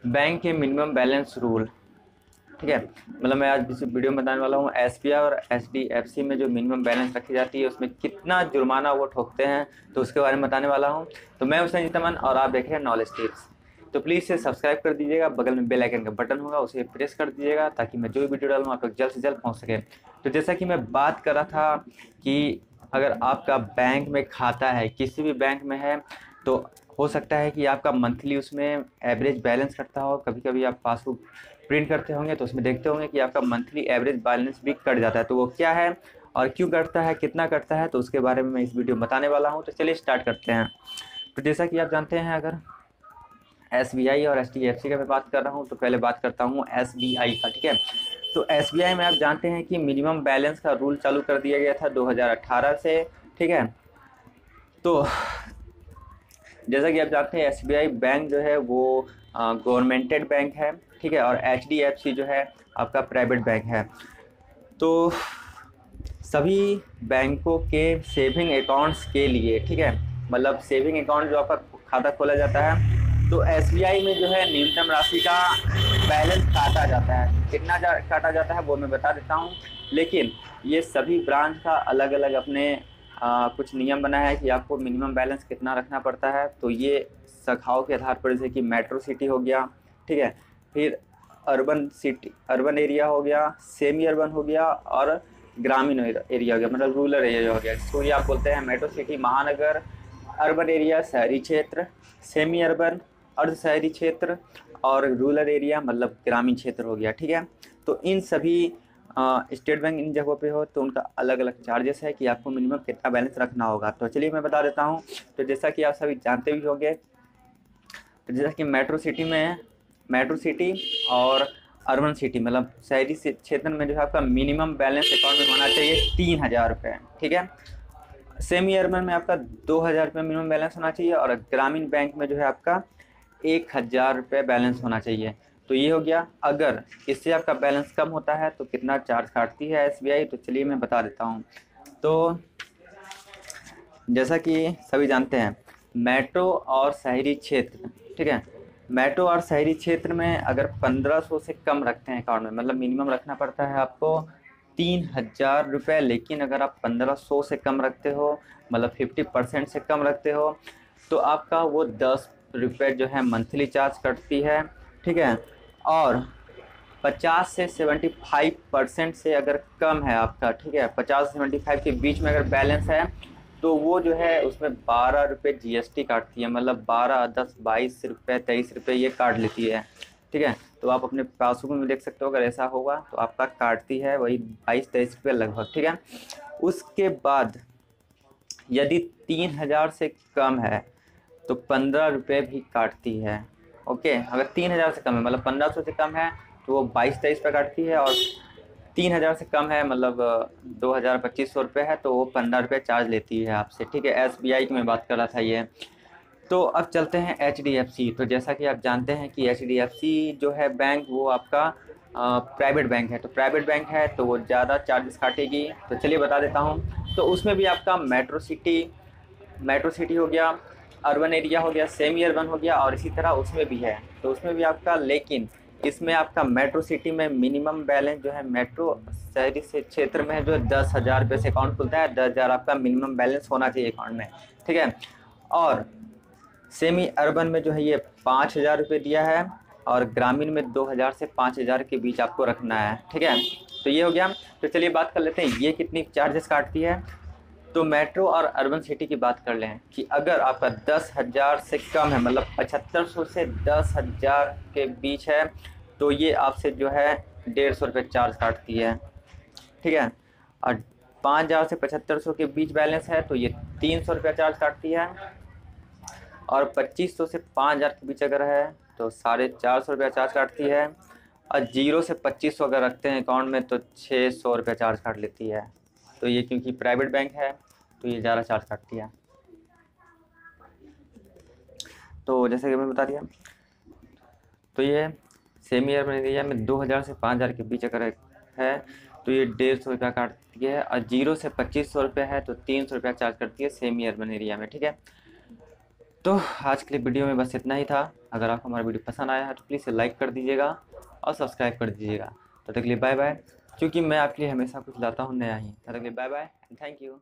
Bank के minimum balance rule. ठीक है, मतलब मैं आज इस वीडियो में बताने वाला हूँ एसबीआई और एचडीएफसी में जो मिनिमम बैलेंस रखी जाती है उसमें कितना जुर्माना वो ठोकते हैं, तो उसके बारे में बताने वाला हूँ। तो मैं हूं संजीत अमन और आप देख रहे हैं नॉलेज टिप्स। तो प्लीज़ इसे सब्सक्राइब कर दीजिएगा, बगल में बेल आइकन का बटन होगा उसे प्रेस कर दीजिएगा ताकि मैं जो भी वीडियो डालूँ आप तक जल्द से जल्द पहुँच सके। तो जैसा कि मैं बात कर रहा था कि अगर आपका बैंक में खाता है, किसी भी बैंक में है, तो हो सकता है कि आपका मंथली उसमें एवरेज बैलेंस कटता हो। कभी कभी आप पासबुक प्रिंट करते होंगे तो उसमें देखते होंगे कि आपका मंथली एवरेज बैलेंस भी कट जाता है। तो वो क्या है और क्यों कटता है, कितना कटता है, तो उसके बारे में मैं इस वीडियो में बताने वाला हूँ। तो चलिए स्टार्ट करते हैं। तो जैसा कि आप जानते हैं, अगर एसबीआई और एचडीएफसी का मैं बात कर रहा हूँ तो पहले बात करता हूँ एसबीआई का। ठीक है, तो एसबीआई में आप जानते हैं कि मिनिमम बैलेंस का रूल चालू कर दिया गया था 2018 से। ठीक है, तो जैसा कि आप जानते हैं एसबीआई बैंक जो है वो गवर्नमेंटेड बैंक है। ठीक है, और एचडीएफसी जो है आपका प्राइवेट बैंक है। तो सभी बैंकों के सेविंग अकाउंट्स के लिए, ठीक है, मतलब सेविंग अकाउंट जो आपका खाता खोला जाता है, तो एसबीआई में जो है न्यूनतम राशि का बैलेंस काटा जाता है। कितना काटा जाता है वो मैं बता देता हूँ, लेकिन ये सभी ब्रांच का अलग अलग अपने कुछ नियम बना है कि आपको मिनिमम बैलेंस कितना रखना पड़ता है। तो ये शाखाओं के आधार पर, जैसे कि मेट्रो सिटी हो गया, ठीक है, फिर अर्बन सिटी, अर्बन एरिया हो गया, सेमी अर्बन हो गया, और ग्रामीण एरिया हो गया, मतलब रूरल एरिया हो गया। इसको ये आप बोलते हैं मेट्रो सिटी, महानगर, अर्बन एरिया शहरी क्षेत्र, सेमी अर्बन अर्ध शहरी क्षेत्र, और रूरल एरिया मतलब ग्रामीण क्षेत्र हो गया। ठीक है, तो इन सभी स्टेट बैंक इन जगहों पे हो तो उनका अलग अलग चार्जेस है कि आपको मिनिमम कितना बैलेंस रखना होगा। तो चलिए मैं बता देता हूँ। तो जैसा कि आप सभी जानते भी होंगे, तो जैसा कि मेट्रो सिटी में, मेट्रो सिटी और अर्बन सिटी मतलब शहरी क्षेत्र में जो है आपका मिनिमम बैलेंस अकाउंट में होना चाहिए 3000 रुपये। ठीक है, सेमी अर्बन में आपका 2000 रुपये मिनिमम बैलेंस होना चाहिए, और ग्रामीण बैंक में जो है आपका 1000 रुपये बैलेंस होना चाहिए। तो ये हो गया। अगर इससे आपका बैलेंस कम होता है तो कितना चार्ज काटती है एसबीआई, तो चलिए मैं बता देता हूँ। तो जैसा कि सभी जानते हैं मेट्रो और शहरी क्षेत्र, ठीक है, मेट्रो और शहरी क्षेत्र में अगर 1500 से कम रखते हैं अकाउंट में, मतलब मिनिमम रखना पड़ता है आपको 3000 रुपये। लेकिन अगर आप 1500 से कम रखते हो, मतलब 50% से कम रखते हो, तो आपका वो 10 रुपये जो है मंथली चार्ज कटती है। ठीक है, और 50 से 75% से अगर कम है आपका, ठीक है, 50 से 75 के बीच में अगर बैलेंस है, तो वो जो है उसमें 12 रुपये जीएसटी काटती है, मतलब 12, 10, 22 रुपये, 23 रुपये ये काट लेती है। ठीक है, तो आप अपने पासबुक में देख सकते हो, अगर ऐसा होगा तो आपका काटती है वही 22-23 रुपये लगभग। ठीक है, उसके बाद यदि 3000 से कम है तो 15 रुपये भी काटती है। ओके, अगर 3000 से कम है मतलब 1500 से कम है तो वो 22-23 रुपये काटती है, और 3000 से कम है मतलब 2000-2500 रुपये है तो वो 15 रुपये चार्ज लेती है आपसे। ठीक है, एसबीआई की मैं बात कर रहा था ये। तो अब चलते हैं एचडीएफसी। तो जैसा कि आप जानते हैं कि एचडीएफसी जो है बैंक वो आपका प्राइवेट बैंक है। तो प्राइवेट बैंक है तो वो ज़्यादा चार्जेस काटेगी। तो चलिए बता देता हूँ। तो उसमें भी आपका मेट्रो सिटी हो गया, अर्बन एरिया हो गया, सेमी अर्बन हो गया, और इसी तरह उसमें भी है। तो उसमें भी आपका, लेकिन इसमें आपका मेट्रो सिटी में मिनिमम बैलेंस जो है मेट्रो शहरी से क्षेत्र में है जो 10,000 रुपये से अकाउंट खुलता है। 10,000 आपका मिनिमम बैलेंस होना चाहिए अकाउंट में। ठीक है, और सेमी अर्बन में जो है ये 5,000 रुपये दिया है, और ग्रामीण में 2,000 से 5,000 के बीच आपको रखना है। ठीक है, तो ये हो गया। तो चलिए बात कर लेते हैं ये कितनी चार्जेस काटती है। तो मेट्रो और अर्बन सिटी की बात कर लें कि अगर आपका 10,000 से कम है, मतलब 7500 से 10,000 के बीच है, तो ये आपसे जो है 150 रुपये चार्ज काटती है। ठीक है, और 5,000 से 7500 के बीच बैलेंस है तो ये 300 रुपये चार्ज काटती है, और 2500 से 5,000 के बीच अगर है तो 450 रुपये चार्ज काटती है, और 0 से 2500 अगर रखते हैं अकाउंट में तो 600 रुपये चार्ज काट लेती है। तो ये क्योंकि प्राइवेट बैंक है तो ये ज़्यादा चार्ज काटती है। तो जैसे कि मैं बता दिया, तो ये सेमी अर्बन एरिया में 2,000 से 5,000 के बीच अगर है तो ये 150 रुपया काटती है, और 0 से 2500 रुपये है तो 300 रुपया चार्ज करती है सेमी अर्बन एरिया में। ठीक है, तो आज के लिए वीडियो में बस इतना ही था। अगर आपको हमारा वीडियो पसंद आया है तो प्लीज़ लाइक कर दीजिएगा और सब्सक्राइब कर दीजिएगा। तब तक के लिए बाय बाय, क्योंकि मैं आपके लिए हमेशा कुछ लाता हूँ नया ही। तब तक के लिए bye bye and thank you.